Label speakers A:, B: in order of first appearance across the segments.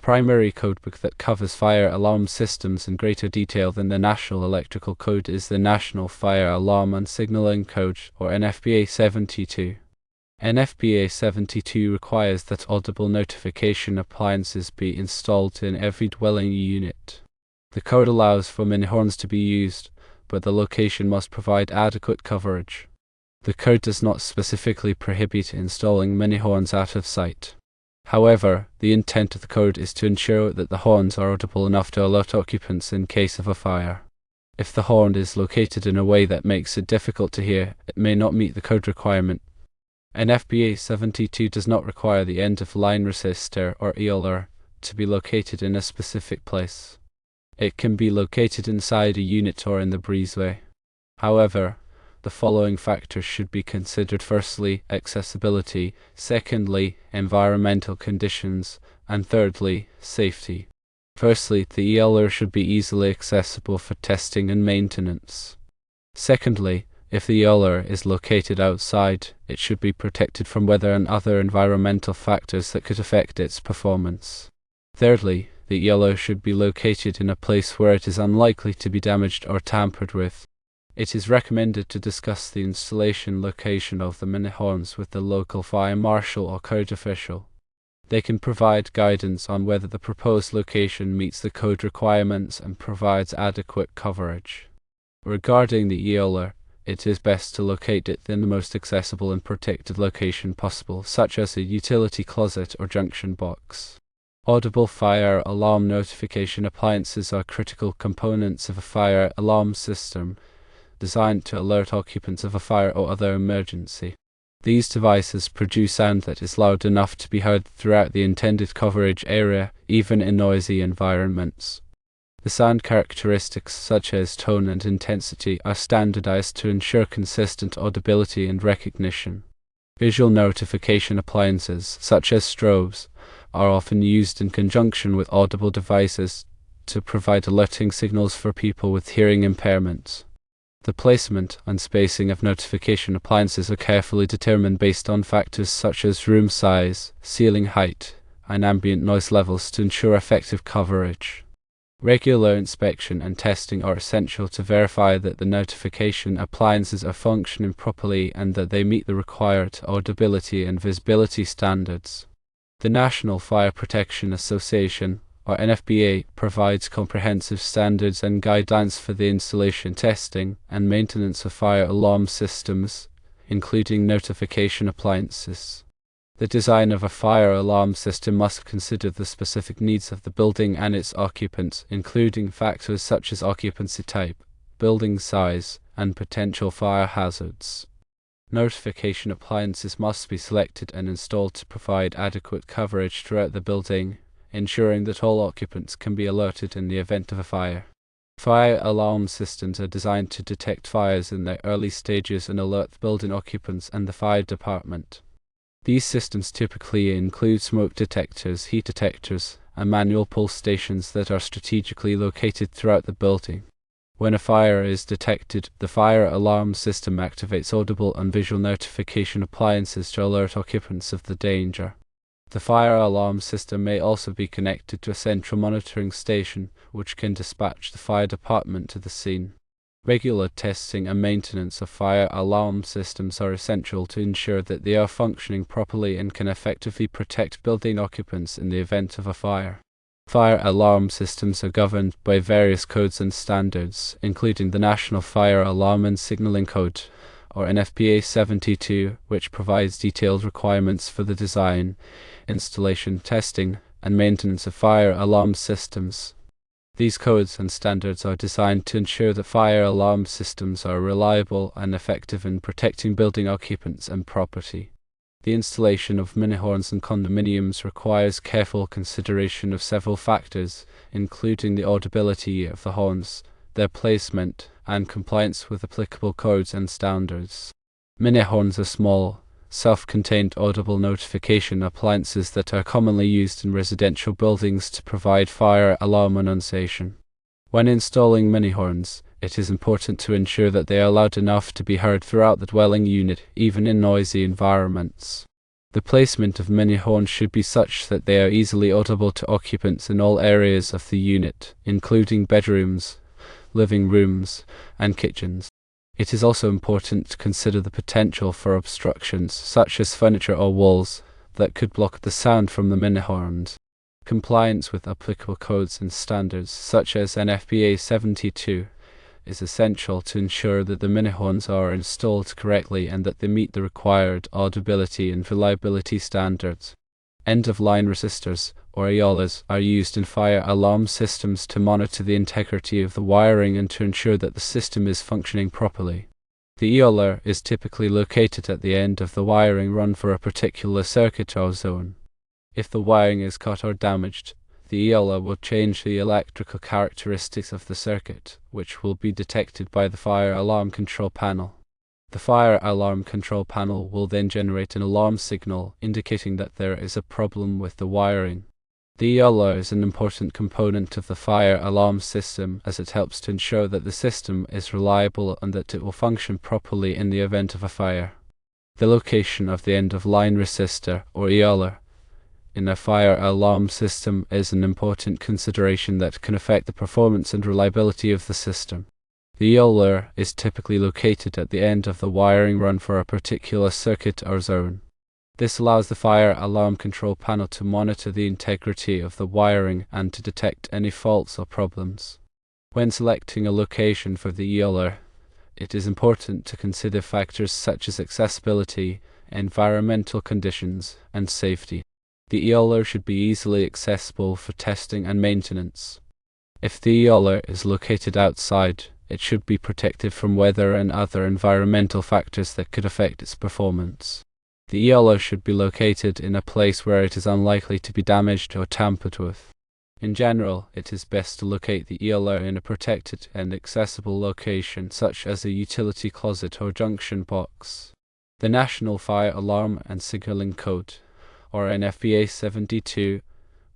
A: primary codebook that covers fire alarm systems in greater detail than the National Electrical Code is the National Fire Alarm and Signaling Code, or NFPA 72. NFPA 72 requires that audible notification appliances be installed in every dwelling unit. The code allows for minihorns to be used, but the location must provide adequate coverage. The code does not specifically prohibit installing minihorns out of sight. However, the intent of the code is to ensure that the horns are audible enough to alert occupants in case of a fire. If the horn is located in a way that makes it difficult to hear, it may not meet the code requirement. NFPA 72 does not require the end-of-line resistor or ELR to be located in a specific place. It can be located inside a unit or in the breezeway. However, the following factors should be considered: firstly, accessibility; secondly, environmental conditions; and thirdly, safety. Firstly, the ELR should be easily accessible for testing and maintenance. Secondly, if the ELR is located outside, it should be protected from weather and other environmental factors that could affect its performance. Thirdly, the ELR should be located in a place where it is unlikely to be damaged or tampered with. It is recommended to discuss the installation location of the minihorns with the local fire marshal or code official. They can provide guidance on whether the proposed location meets the code requirements and provides adequate coverage. Regarding the ELR, it is best to locate it in the most accessible and protected location possible, such as a utility closet or junction box. Audible fire alarm notification appliances are critical components of a fire alarm system designed to alert occupants of a fire or other emergency. These devices produce sound that is loud enough to be heard throughout the intended coverage area, even in noisy environments. The sound characteristics, such as tone and intensity, are standardized to ensure consistent audibility and recognition. Visual notification appliances, such as strobes, are often used in conjunction with audible devices to provide alerting signals for people with hearing impairments. The placement and spacing of notification appliances are carefully determined based on factors such as room size, ceiling height, and ambient noise levels to ensure effective coverage. Regular inspection and testing are essential to verify that the notification appliances are functioning properly and that they meet the required audibility and visibility standards. The National Fire Protection Association, or NFPA, provides comprehensive standards and guidelines for the installation, testing, and maintenance of fire alarm systems, including notification appliances. The design of a fire alarm system must consider the specific needs of the building and its occupants, including factors such as occupancy type, building size, and potential fire hazards. Notification appliances must be selected and installed to provide adequate coverage throughout the building, ensuring that all occupants can be alerted in the event of a fire. Fire alarm systems are designed to detect fires in their early stages and alert the building occupants and the fire department. These systems typically include smoke detectors, heat detectors, and manual pull stations that are strategically located throughout the building. When a fire is detected, the fire alarm system activates audible and visual notification appliances to alert occupants of the danger. The fire alarm system may also be connected to a central monitoring station, which can dispatch the fire department to the scene. Regular testing and maintenance of fire alarm systems are essential to ensure that they are functioning properly and can effectively protect building occupants in the event of a fire. Fire alarm systems are governed by various codes and standards, including the National Fire Alarm and Signaling Code, or NFPA 72, which provides detailed requirements for the design, installation, testing, and maintenance of fire alarm systems. These codes and standards are designed to ensure that fire alarm systems are reliable and effective in protecting building occupants and property. The installation of minihorns in condominiums requires careful consideration of several factors, including the audibility of the horns, their placement, and compliance with applicable codes and standards. Minihorns are small, self-contained audible notification appliances that are commonly used in residential buildings to provide fire alarm annunciation. When installing minihorns, it is important to ensure that they are loud enough to be heard throughout the dwelling unit, even in noisy environments. The placement of Minihorns should be such that they are easily audible to occupants in all areas of the unit, including bedrooms, living rooms, and kitchens. It is also important to consider the potential for obstructions, such as furniture or walls, that could block the sound from the Minihorns. Compliance with applicable codes and standards, such as NFPA 72, is essential to ensure that the Minihorns are installed correctly and that they meet the required audibility and reliability standards. End-of-line resistors, or EOLAs, are used in fire alarm systems to monitor the integrity of the wiring and to ensure that the system is functioning properly. The EOLA is typically located at the end of the wiring run for a particular circuit or zone. If the wiring is cut or damaged, the EOLA will change the electrical characteristics of the circuit, which will be detected by the fire alarm control panel. The fire alarm control panel will then generate an alarm signal indicating that there is a problem with the wiring. The EOLA is an important component of the fire alarm system as it helps to ensure that the system is reliable and that it will function properly in the event of a fire. The location of the end-of-line resistor, or EOLA, in a fire alarm system is an important consideration that can affect the performance and reliability of the system. The EOLA is typically located at the end of the wiring run for a particular circuit or zone. This allows the fire alarm control panel to monitor the integrity of the wiring and to detect any faults or problems. When selecting a location for the EOLA, it is important to consider factors such as accessibility, environmental conditions, and safety. The EOLA should be easily accessible for testing and maintenance. If the EOLA is located outside, it should be protected from weather and other environmental factors that could affect its performance. The EOLA should be located in a place where it is unlikely to be damaged or tampered with. In general, it is best to locate the EOLA in a protected and accessible location such as a utility closet or junction box. The National Fire Alarm and Signaling Code, or NFPA 72,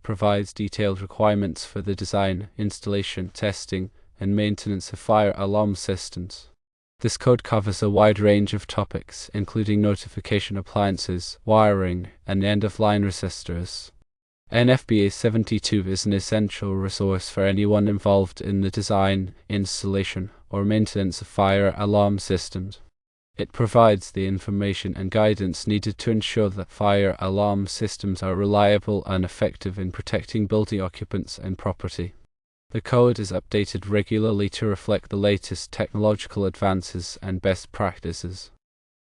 A: provides detailed requirements for the design, installation, testing, and maintenance of fire alarm systems. This code covers a wide range of topics, including notification appliances, wiring, and end-of-line resistors. NFPA 72 is an essential resource for anyone involved in the design, installation, or maintenance of fire alarm systems. It provides the information and guidance needed to ensure that fire alarm systems are reliable and effective in protecting building occupants and property. The code is updated regularly to reflect the latest technological advances and best practices.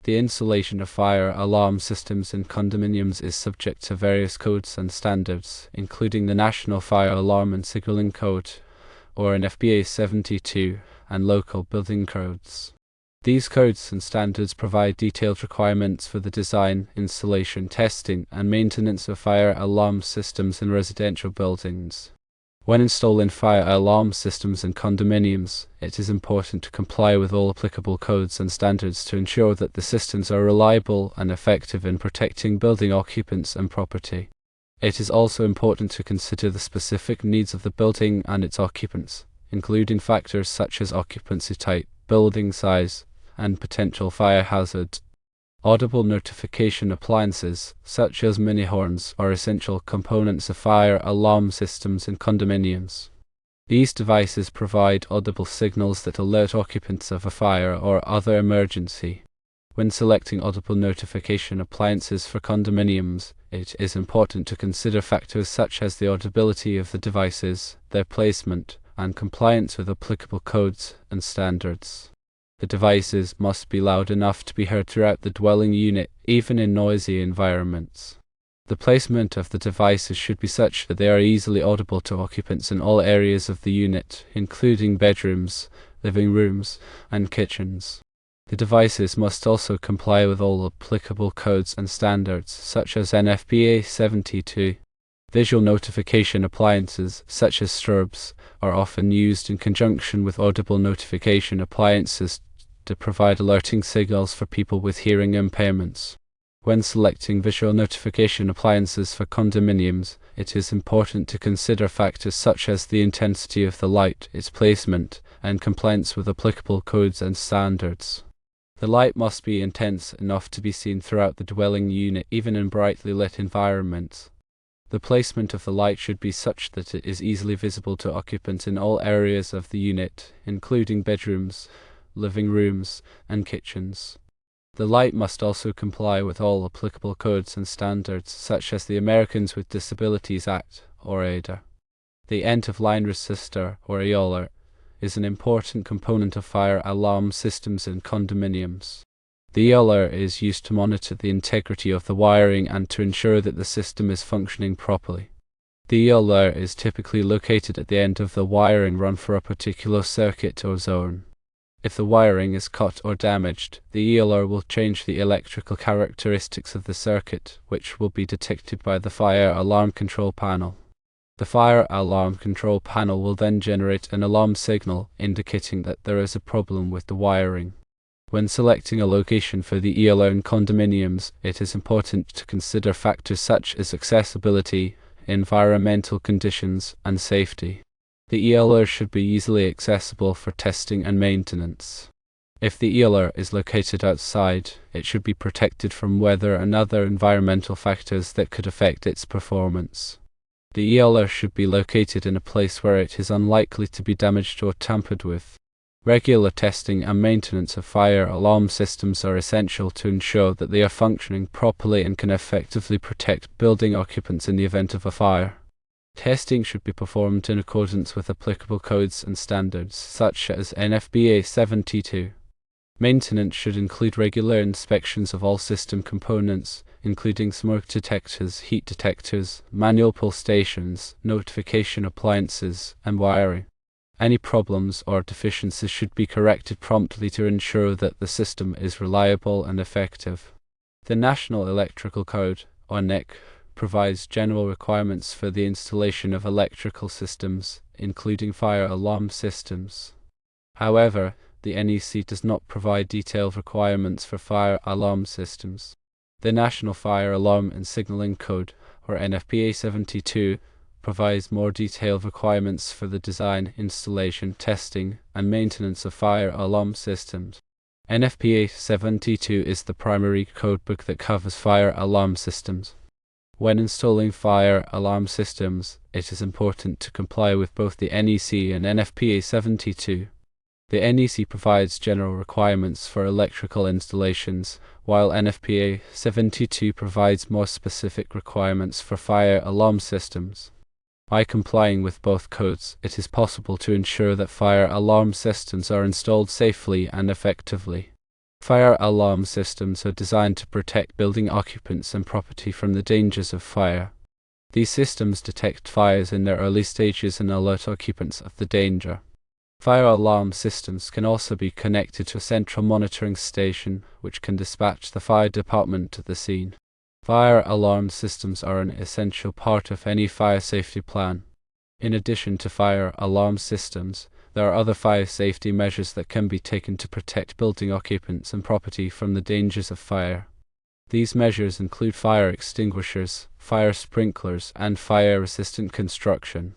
A: The installation of fire alarm systems in condominiums is subject to various codes and standards, including the National Fire Alarm and Signaling Code, or NFPA 72, and local building codes. These codes and standards provide detailed requirements for the design, installation, testing, and maintenance of fire alarm systems in residential buildings. When installing fire alarm systems in condominiums, it is important to comply with all applicable codes and standards to ensure that the systems are reliable and effective in protecting building occupants and property. It is also important to consider the specific needs of the building and its occupants, including factors such as occupancy type, building size, and potential fire hazards. Audible notification appliances, such as Minihorns, are essential components of fire alarm systems in condominiums. These devices provide audible signals that alert occupants of a fire or other emergency. When selecting audible notification appliances for condominiums, it is important to consider factors such as the audibility of the devices, their placement, and compliance with applicable codes and standards. The devices must be loud enough to be heard throughout the dwelling unit, even in noisy environments. The placement of the devices should be such that they are easily audible to occupants in all areas of the unit, including bedrooms, living rooms, and kitchens. The devices must also comply with all applicable codes and standards, such as NFPA 72. Visual notification appliances, such as strobes, are often used in conjunction with audible notification appliances to provide alerting signals for people with hearing impairments. When selecting visual notification appliances for condominiums, it is important to consider factors such as the intensity of the light, its placement, and compliance with applicable codes and standards. The light must be intense enough to be seen throughout the dwelling unit, even in brightly lit environments. The placement of the light should be such that it is easily visible to occupants in all areas of the unit, including bedrooms, living rooms, and kitchens. The light must also comply with all applicable codes and standards, such as the Americans with Disabilities Act, or ADA. The end-of-line resistor, or EOLer, is an important component of fire alarm systems in condominiums. The EOLer is used to monitor the integrity of the wiring and to ensure that the system is functioning properly. The EOLer is typically located at the end of the wiring run for a particular circuit or zone. If the wiring is cut or damaged, the EOLer will change the electrical characteristics of the circuit, which will be detected by the fire alarm control panel. The fire alarm control panel will then generate an alarm signal indicating that there is a problem with the wiring. When selecting a location for the EOLer in condominiums, it is important to consider factors such as accessibility, environmental conditions, and safety. The EOLer should be easily accessible for testing and maintenance. If the EOLer is located outside, it should be protected from weather and other environmental factors that could affect its performance. The EOLer should be located in a place where it is unlikely to be damaged or tampered with. Regular testing and maintenance of fire alarm systems are essential to ensure that they are functioning properly and can effectively protect building occupants in the event of a fire. Testing should be performed in accordance with applicable codes and standards, such as NFPA 72. Maintenance should include regular inspections of all system components, including smoke detectors, heat detectors, manual pull stations, notification appliances, and wiring. Any problems or deficiencies should be corrected promptly to ensure that the system is reliable and effective. The National Electrical Code, or NEC, provides general requirements for the installation of electrical systems, including fire alarm systems. However, the NEC does not provide detailed requirements for fire alarm systems. The National Fire Alarm and Signaling Code, or NFPA 72, provides more detailed requirements for the design, installation, testing, and maintenance of fire alarm systems. NFPA 72 is the primary codebook that covers fire alarm systems. When installing fire alarm systems, it is important to comply with both the NEC and NFPA 72. The NEC provides general requirements for electrical installations, while NFPA 72 provides more specific requirements for fire alarm systems. By complying with both codes, it is possible to ensure that fire alarm systems are installed safely and effectively. Fire alarm systems are designed to protect building occupants and property from the dangers of fire. These systems detect fires in their early stages and alert occupants of the danger. Fire alarm systems can also be connected to a central monitoring station, which can dispatch the fire department to the scene. Fire alarm systems are an essential part of any fire safety plan. In addition to fire alarm systems, there are other fire safety measures that can be taken to protect building occupants and property from the dangers of fire. These measures include fire extinguishers, fire sprinklers, and fire-resistant construction.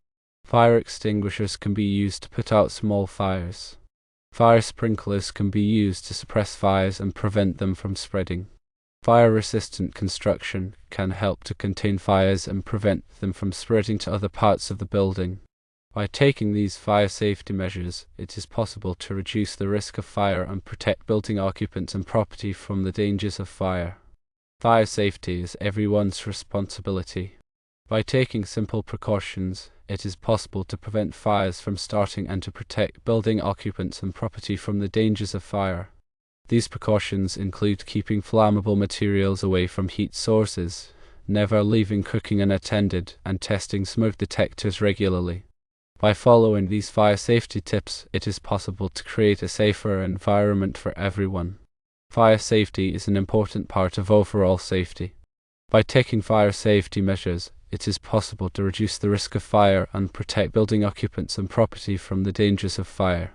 A: Fire extinguishers can be used to put out small fires. Fire sprinklers can be used to suppress fires and prevent them from spreading. Fire-resistant construction can help to contain fires and prevent them from spreading to other parts of the building. By taking these fire safety measures, it is possible to reduce the risk of fire and protect building occupants and property from the dangers of fire. Fire safety is everyone's responsibility. By taking simple precautions, it is possible to prevent fires from starting and to protect building occupants and property from the dangers of fire. These precautions include keeping flammable materials away from heat sources, never leaving cooking unattended, and testing smoke detectors regularly. By following these fire safety tips, it is possible to create a safer environment for everyone. Fire safety is an important part of overall safety. By taking fire safety measures, it is possible to reduce the risk of fire and protect building occupants and property from the dangers of fire.